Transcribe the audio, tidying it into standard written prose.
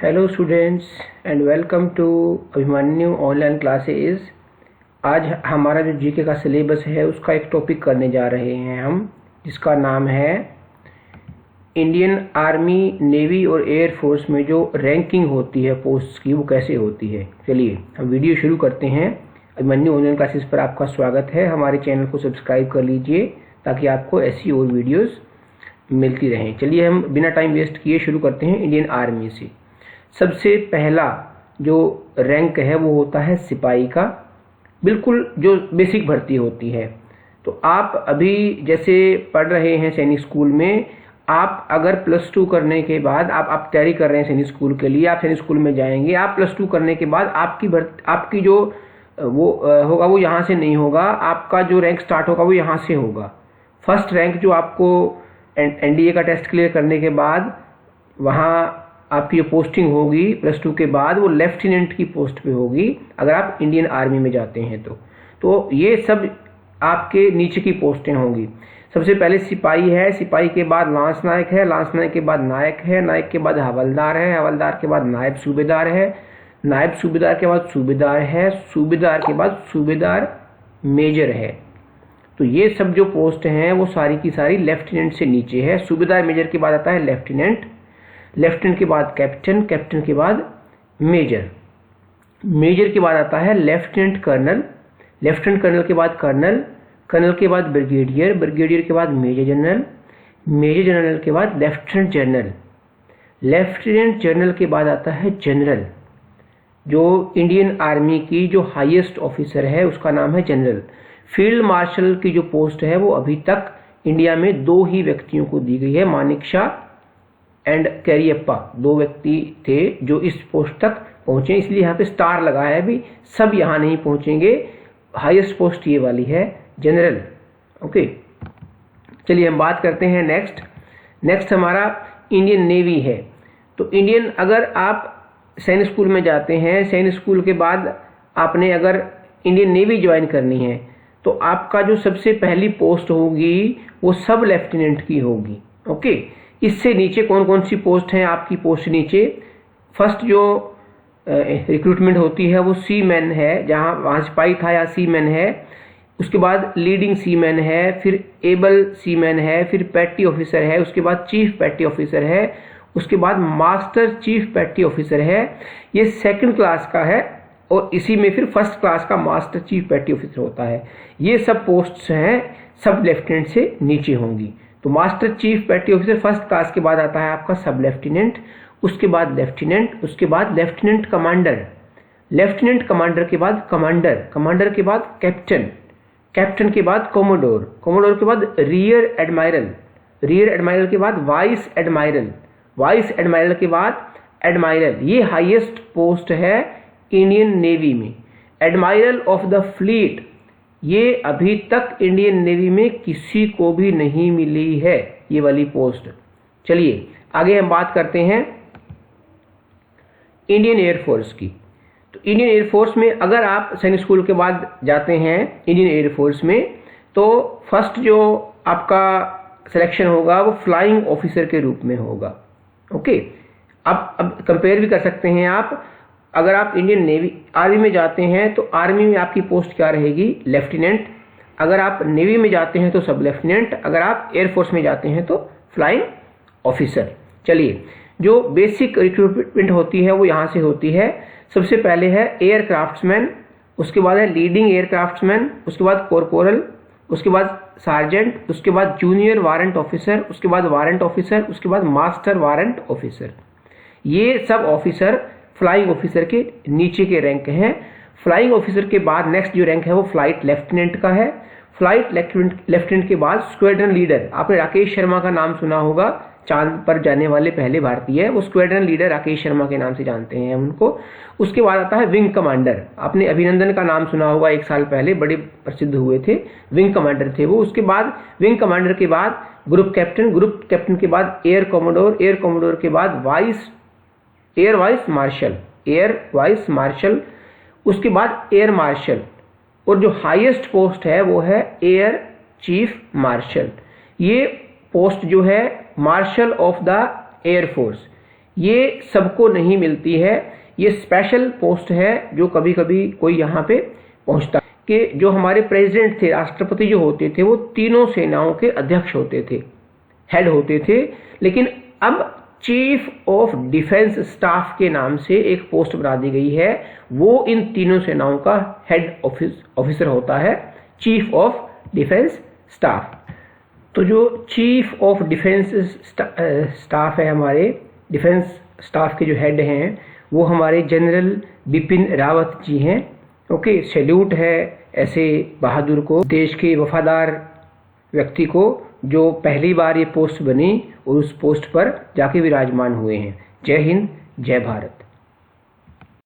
Hello students and welcome to Abhimanyu online classes. आज हमारा जो जीके का सिलेबस है उसका एक टॉपिक करने जा रहे हैं हम, जिसका नाम है इंडियन आर्मी, नेवी और एयर फोर्स में जो रैंकिंग होती है पोस्ट्स की वो कैसे होती है। चलिए हम वीडियो शुरू करते हैं। अभिमन्यु ऑनलाइन क्लासेस पर आपका स्वागत है। हमारे चैनल को सब्सक्राइब कर लीजिए ताकि आपको ऐसी और वीडियोस मिलती रहें। चलिए हम बिना टाइम वेस्ट किए शुरू करते हैं। इंडियन आर्मी से सबसे पहला जो रैंक है वो होता है सिपाही का, बिल्कुल जो बेसिक भर्ती होती है। तो आप अभी जैसे पढ़ रहे हैं सैनिक स्कूल में, आप अगर +2 करने के बाद आप तैयारी कर रहे हैं सैनिक स्कूल के लिए, आप सैनिक स्कूल में जाएंगे। आप +2 करने के बाद आपकी जो वो होगा वो यहाँ से नहीं होगा, आपका जो रैंक स्टार्ट होगा वो यहाँ से होगा। फर्स्ट रैंक जो आपको एनडीए का टेस्ट क्लियर करने के बाद वहाँ आपकी जो पोस्टिंग होगी +2 के बाद वो लेफ्टिनेंट की पोस्ट पे होगी अगर आप इंडियन आर्मी में जाते हैं तो ये सब आपके नीचे की पोस्टें होंगी। सबसे पहले सिपाही है, सिपाही के बाद लांस नायक है, लांस नायक के बाद नायक है, नायक के बाद हवलदार है, हवलदार के बाद नायब सूबेदार है, नायब सूबेदार के बाद सूबेदार है, सूबेदार के बाद सूबेदार मेजर है। तो ये सब जो पोस्ट हैं वो सारी की सारी लेफ्टिनेंट से नीचे है। सूबेदार मेजर के बाद आता है लेफ्टिनेंट, लेफ्टिनेंट के बाद कैप्टन, कैप्टन के बाद मेजर, मेजर के बाद आता है लेफ्टिनेंट कर्नल, लेफ्टिनेंट कर्नल के बाद कर्नल, कर्नल के बाद ब्रिगेडियर, ब्रिगेडियर के बाद मेजर जनरल, मेजर जनरल के बाद लेफ्टिनेंट जनरल, लेफ्टिनेंट जनरल के बाद आता है जनरल। जो इंडियन आर्मी की जो हाईएस्ट ऑफिसर है उसका नाम है जनरल। फील्ड मार्शल की जो पोस्ट है वो अभी तक इंडिया में 2 ही व्यक्तियों को दी गई है, मानेकशॉ एंड कैरियप्पा, 2 व्यक्ति थे जो इस पोस्ट तक पहुंचे, इसलिए यहाँ पे स्टार लगा है। अभी सब यहाँ नहीं पहुंचेंगे, हाईएस्ट पोस्ट ये वाली है जनरल। ओके, चलिए हम बात करते हैं नेक्स्ट हमारा इंडियन नेवी है। तो इंडियन, अगर आप सैनिक स्कूल में जाते हैं, सैनिक स्कूल के बाद आपने अगर इंडियन नेवी ज्वाइन करनी है तो आपका जो सबसे पहली पोस्ट होगी वो सब लेफ्टिनेंट की होगी। ओके, इससे नीचे कौन कौन सी पोस्ट हैं आपकी पोस्ट नीचे? फर्स्ट जो रिक्रूटमेंट होती है वो सी मैन है, जहां वहां सिपाही था या सी मैन है। उसके बाद लीडिंग सी मैन है, फिर एबल सी मैन है, फिर पैटी ऑफिसर है, उसके बाद चीफ पैटी ऑफिसर है, उसके बाद मास्टर चीफ पैटी ऑफिसर है। ये सेकंड क्लास का है और इसी में फिर फर्स्ट क्लास का मास्टर चीफ पैटी ऑफिसर होता है। ये सब पोस्ट्स हैं, सब लेफ्टिनेंट से नीचे होंगी। तो master chief petty officer first class के बाद आता है आपका सब लेफ्टिनेंट, उसके बाद लेफ्टिनेंट, उसके बाद लेफ्टिनेंट कमांडर, लेफ्टिनेंट कमांडर के बाद कमांडर, कमांडर के बाद कैप्टन, कैप्टन के बाद कोमोडोर, कोमोडोर के बाद रियर एडमायरल, रियर एडमायरल के बाद वाइस एडमायरल, वाइस एडमायरल के बाद एडमायरल। ये हाईएस्ट पोस्ट है इंडियन नेवी में। एडमायरल ऑफ द फ्लीट ये अभी तक इंडियन नेवी में किसी को भी नहीं मिली है, ये वाली पोस्ट। चलिए आगे हम बात करते हैं इंडियन एयरफोर्स की। तो इंडियन एयरफोर्स में अगर आप सैनिक स्कूल के बाद जाते हैं इंडियन एयरफोर्स में, तो फर्स्ट जो आपका सिलेक्शन होगा वो फ्लाइंग ऑफिसर के रूप में होगा। ओके, अब कंपेयर भी कर सकते हैं आप। अगर आप इंडियन नेवी आर्मी में जाते हैं तो आर्मी में आपकी पोस्ट क्या रहेगी? लेफ्टिनेंट। अगर आप नेवी में जाते हैं तो सब लेफ्टिनेंट, अगर आप एयरफोर्स में जाते हैं तो फ्लाइंग ऑफिसर। चलिए, जो बेसिक रिक्रूटमेंट होती है वो यहाँ से होती है। सबसे पहले है एयरक्राफ्ट्समैन, उसके बाद है लीडिंग एयरक्राफ्ट्समैन, उसके बाद कॉर्पोरल, उसके बाद सार्जेंट, उसके बाद जूनियर वारंट ऑफिसर, उसके बाद वारंट ऑफिसर, उसके बाद मास्टर वारंट ऑफिसर। ये सब ऑफिसर फ्लाइंग ऑफिसर के नीचे के रैंक हैं। फ्लाइंग ऑफिसर के बाद नेक्स्ट जो रैंक है वो फ्लाइट लेफ्टिनेंट का है। फ्लाइट लेफ्टिनेंट के बाद स्क्वाड्रन लीडर, आपने राकेश शर्मा का नाम सुना होगा, चांद पर जाने वाले पहले भारतीय है, वो स्क्वाड्रन लीडर राकेश शर्मा के नाम से जानते हैं उनको। उसके बाद आता है विंग कमांडर, आपने अभिनंदन का नाम सुना होगा, 1 साल पहले बड़े प्रसिद्ध हुए थे, विंग कमांडर थे वो। उसके बाद विंग कमांडर के बाद ग्रुप कैप्टन, ग्रुप कैप्टन के बाद एयर कॉमोडोर, एयर कॉमोडोर के बाद air vice marshal, air vice marshal, उसके बाद एयर मार्शल, और जो हाईएस्ट पोस्ट है वो है एयर चीफ मार्शल। ये पोस्ट जो है मार्शल ऑफ द एयरफोर्स, ये सबको नहीं मिलती है, ये स्पेशल पोस्ट है जो कभी कभी कोई यहाँ पे पहुँचता है। कि जो हमारे प्रेसिडेंट थे, राष्ट्रपति जो होते थे, वो तीनों सेनाओं के अध्यक्ष होते थे, हेड होते थे। लेकिन अब चीफ ऑफ डिफेंस स्टाफ के नाम से एक पोस्ट बना दी गई है, वो इन तीनों सेनाओं का हेड ऑफिसर होता है, चीफ ऑफ डिफेंस स्टाफ। तो जो चीफ ऑफ डिफेंस स्टाफ है, हमारे डिफेंस स्टाफ के जो हेड हैं, वो हमारे जनरल बिपिन रावत जी हैं। ओके, सैल्यूट है ऐसे बहादुर को, देश के वफादार व्यक्ति को जो पहली बार ये पोस्ट बनी और उस पोस्ट पर जाके विराजमान हुए हैं। जय हिंद, जय भारत।